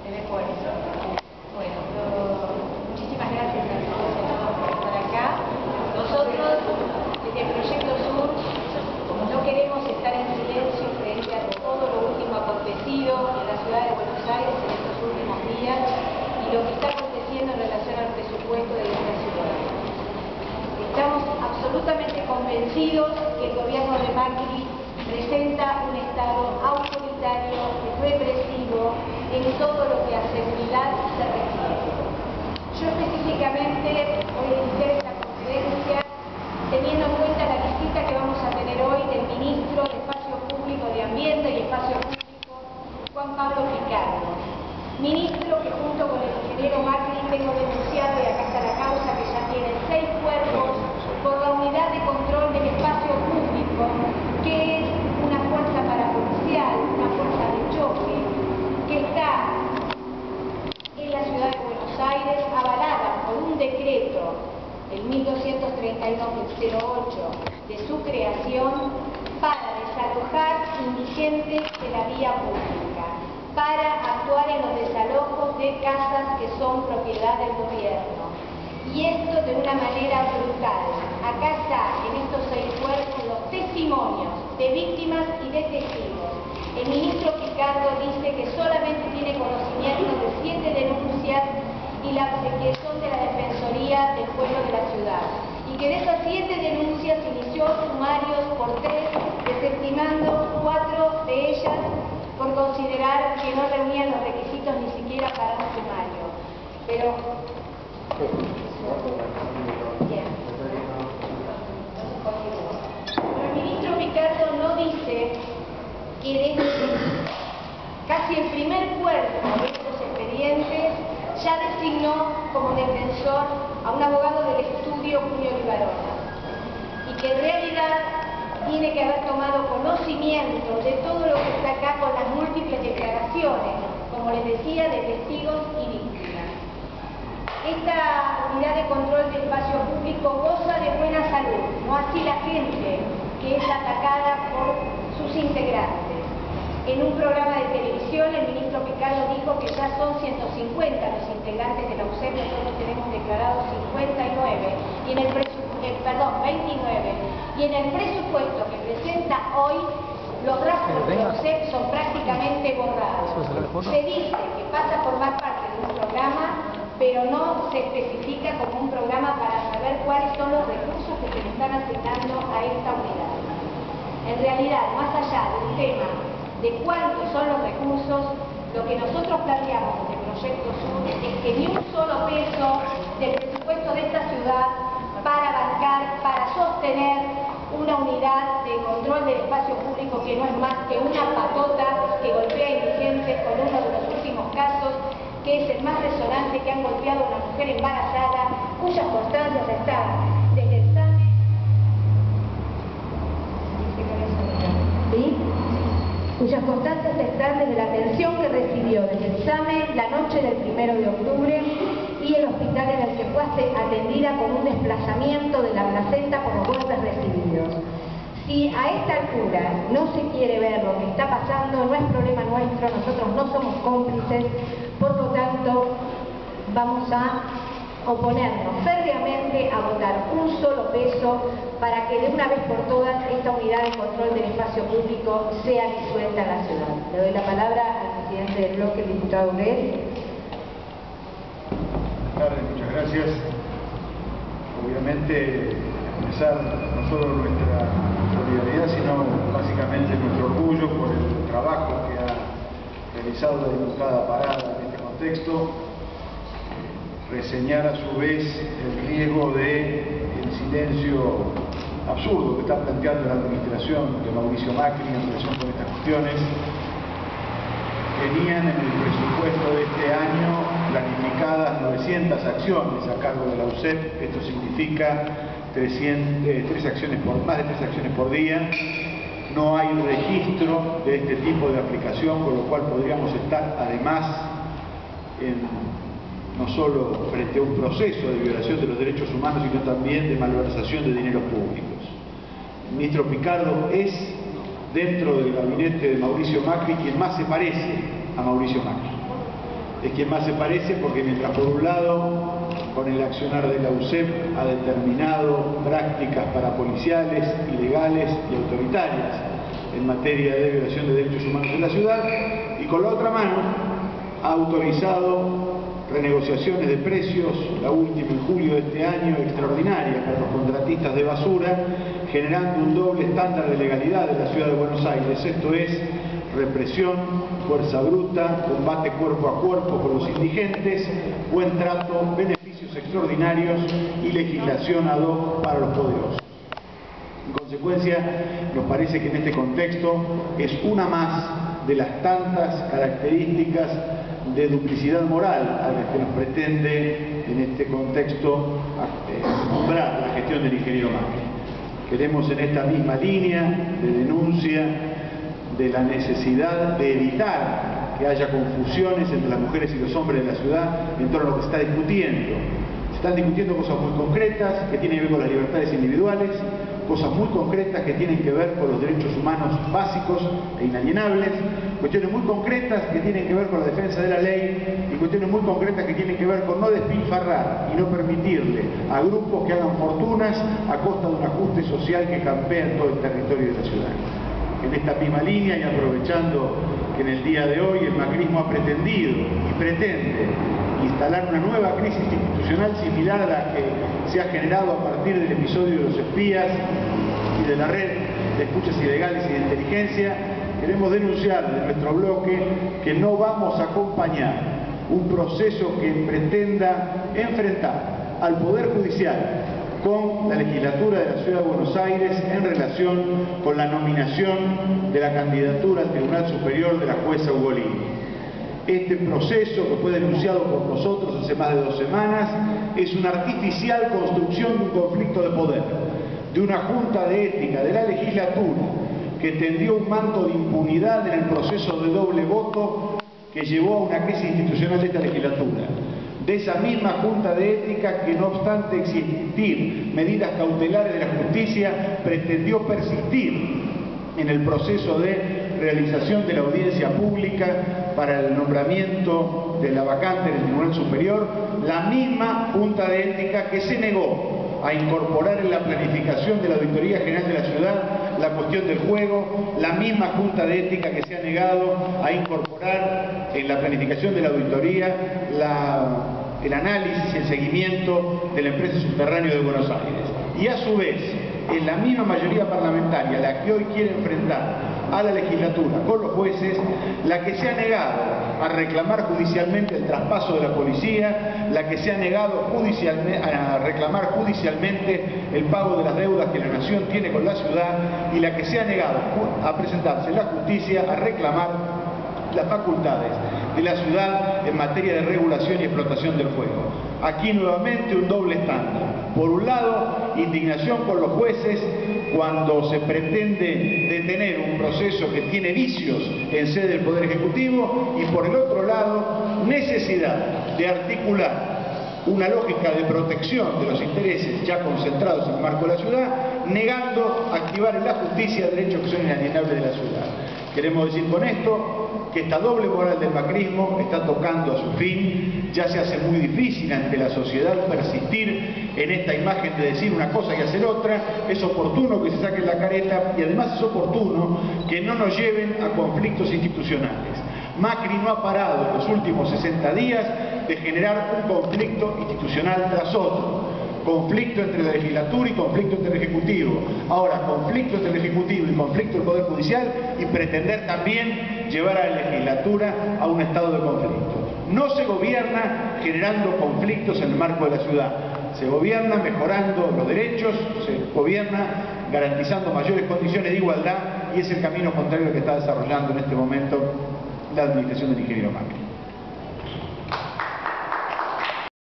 del esfuerzo. Bueno, muchísimas gracias a todos y a todas por estar acá. Nosotros, desde el Proyecto Sur, no queremos estar en silencio frente a todo lo último acontecido en la ciudad de Buenos Aires en estos últimos días y lo que está aconteciendo en relación al presupuesto de esta ciudad. Estamos absolutamente convencidos que el gobierno de Macri presenta un Estado autoritario, represivo, en todo lo que a seguridad se refiere. Yo específicamente voy a iniciar esta conferencia teniendo en cuenta la visita que vamos a tener hoy del Ministro de Espacio Público, de Ambiente y Espacio Público, Juan Pablo Picardo. Ministro que junto con el ingeniero Macri tengo denunciado, y acá está la causa, que ya tiene 6 cuerpos por la unidad de control del espacio público, que es una fuerza parapolicial, una fuerza de choque, que está en la ciudad de Buenos Aires, avalada por un decreto, el 1232/08, de su creación, para desalojar indigentes de la vía pública, para actuar en los desalojos de casas que son propiedad del gobierno. Y esto de una manera brutal. Acá está, en estos 6 cuerpos, los testimonios de víctimas y de testigos. El ministro Picardo dice que solamente tiene conocimiento de 7 denuncias y que son de la Defensoría del Pueblo de la ciudad. Y que de esas 7 denuncias inició sumarios por 3, desestimando 4 de ellas por considerar que no reunían los requisitos ni siquiera para un sumario. Pero el ministro Picardo no dice que desde casi el primer cuerpo de estos expedientes ya designó como defensor a un abogado del estudio, Julio Libarona, y que en realidad tiene que haber tomado conocimiento de todo lo que está acá con las múltiples declaraciones, como les decía, de testigos y víctimas. Esta unidad de control del espacio público goza de buena salud, no así la gente que es atacada por sus integrantes. En un programa de televisión el ministro Picardo dijo que ya son 150 los integrantes de la UCEP, nosotros tenemos declarados 59, y en el 29, y en el presupuesto que presenta hoy los rastros de la UCEP son prácticamente borrados. Se dice que pasa a formar parte de un programa, pero no se especifica como un programa para saber cuáles son los recursos que se le están asignando a esta unidad. En realidad, más allá del tema de cuántos son los recursos, lo que nosotros planteamos desde Proyecto Sur es que ni un solo peso del presupuesto de esta ciudad para bancar, para sostener una unidad de control del espacio público que no es más que una patota que golpea indigentes, con uno de los últimos casos, que es el más resonante, que han golpeado a una mujer embarazada, cuyas constancias están desde el SAME, ¿sí? Cuyas constancias están desde la atención que recibió desde el SAME la noche del 1 de octubre y el hospital en el que fue atendida con un desplazamiento de la placenta por los golpes recibidos. Si a esta altura no se quiere ver lo que está pasando, no es problema nuestro, nosotros no somos cómplices, por lo tanto vamos a oponernos férreamente a votar un solo peso para que de una vez por todas esta unidad de control del espacio público sea disuelta en la ciudad. Le doy la palabra al presidente del bloque, el diputado Urez. Buenas tardes, muchas gracias. Obviamente, expresar no solo nuestra solidaridad, sino básicamente nuestro orgullo por el trabajo que ha realizado la diputada Parada en este contexto. Reseñar a su vez el riesgo del silencio absurdo que está planteando la administración de Mauricio Macri en relación con estas cuestiones. Tenían en el presupuesto de este año planificadas 900 acciones a cargo de la UCEP. Esto significa más de 3 acciones por día. No hay registro de este tipo de aplicación, con lo cual podríamos estar además no solo frente a un proceso de violación de los derechos humanos, sino también de malversación de dineros públicos. El ministro Picardo es, dentro del gabinete de Mauricio Macri, quien más se parece a Mauricio Macri. es quien más se parece, porque mientras por un lado, con el accionar de la UCEP ha determinado prácticas parapoliciales, ilegales y autoritarias en materia de violación de derechos humanos en la ciudad, y con la otra mano ha autorizado renegociaciones de precios, la última en julio de este año, extraordinaria para los contratistas de basura, generando un doble estándar de legalidad en la ciudad de Buenos Aires. Esto es represión, fuerza bruta, combate cuerpo a cuerpo con los indigentes, buen trato, beneficios extraordinarios y legislación ad hoc para los poderosos. En consecuencia, nos parece que en este contexto es una más de las tantas características de duplicidad moral a las que nos pretende en este contexto nombrar la gestión del ingeniero Macri. Queremos en esta misma línea de denuncia de la necesidad de evitar que haya confusiones entre las mujeres y los hombres de la ciudad en torno a lo que se está discutiendo. Se están discutiendo cosas muy concretas que tienen que ver con las libertades individuales, cosas muy concretas que tienen que ver con los derechos humanos básicos e inalienables, cuestiones muy concretas que tienen que ver con la defensa de la ley y cuestiones muy concretas que tienen que ver con no despilfarrar y no permitirle a grupos que hagan fortunas a costa de un ajuste social que campea en todo el territorio de la ciudad. En esta misma línea, y aprovechando que en el día de hoy el macrismo ha pretendido y pretende instalar una nueva crisis institucional similar a la que se ha generado a partir del episodio de los espías y de la red de escuchas ilegales y de inteligencia, queremos denunciar de nuestro bloque que no vamos a acompañar un proceso que pretenda enfrentar al Poder Judicial con la legislatura de la Ciudad de Buenos Aires en relación con la nominación de la candidatura al Tribunal Superior de la jueza Ugolini. Este proceso, que fue denunciado por nosotros hace más de 2 semanas, es una artificial construcción de un conflicto de poder, de una junta de ética de la legislatura que tendió un manto de impunidad en el proceso de doble voto que llevó a una crisis institucional de esta legislatura. De esa misma Junta de Ética que, no obstante existir medidas cautelares de la justicia, pretendió persistir en el proceso de realización de la audiencia pública para el nombramiento de la vacante en el Tribunal Superior, la misma Junta de Ética que se negó a incorporar en la planificación de la Auditoría General de la Ciudad la cuestión del juego, la misma Junta de Ética que se ha negado a incorporar en la planificación de la auditoría el análisis y el seguimiento de la empresa Subterráneo de Buenos Aires. Y a su vez, en la misma mayoría parlamentaria, la que hoy quiere enfrentar a la legislatura con los jueces, la que se ha negado a reclamar judicialmente el traspaso de la policía, la que se ha negado a reclamar judicialmente el pago de las deudas que la nación tiene con la ciudad, y la que se ha negado a presentarse en la justicia a reclamar las facultades de la ciudad en materia de regulación y explotación del juego. Aquí nuevamente un doble estándar. Por un lado, indignación con los jueces cuando se pretende detener un proceso que tiene vicios en sede del Poder Ejecutivo, y por el otro lado, necesidad de articular una lógica de protección de los intereses ya concentrados en el marco de la ciudad, negando activar en la justicia derechos que son inalienables de la ciudad. Queremos decir con esto que esta doble moral del macrismo está tocando a su fin. Ya se hace muy difícil ante la sociedad persistir en esta imagen de decir una cosa y hacer otra. Es oportuno que se saquen la careta, y además es oportuno que no nos lleven a conflictos institucionales. Macri no ha parado en los últimos 60 días de generar un conflicto institucional tras otro. Conflicto entre la legislatura y conflicto entre el Ejecutivo. Ahora, conflicto entre el Ejecutivo y conflicto del Poder Judicial, y pretender también llevar a la legislatura a un estado de conflicto. No se gobierna generando conflictos en el marco de la ciudad. Se gobierna mejorando los derechos, se gobierna garantizando mayores condiciones de igualdad, y es el camino contrario que está desarrollando en este momento la administración del ingeniero Macri.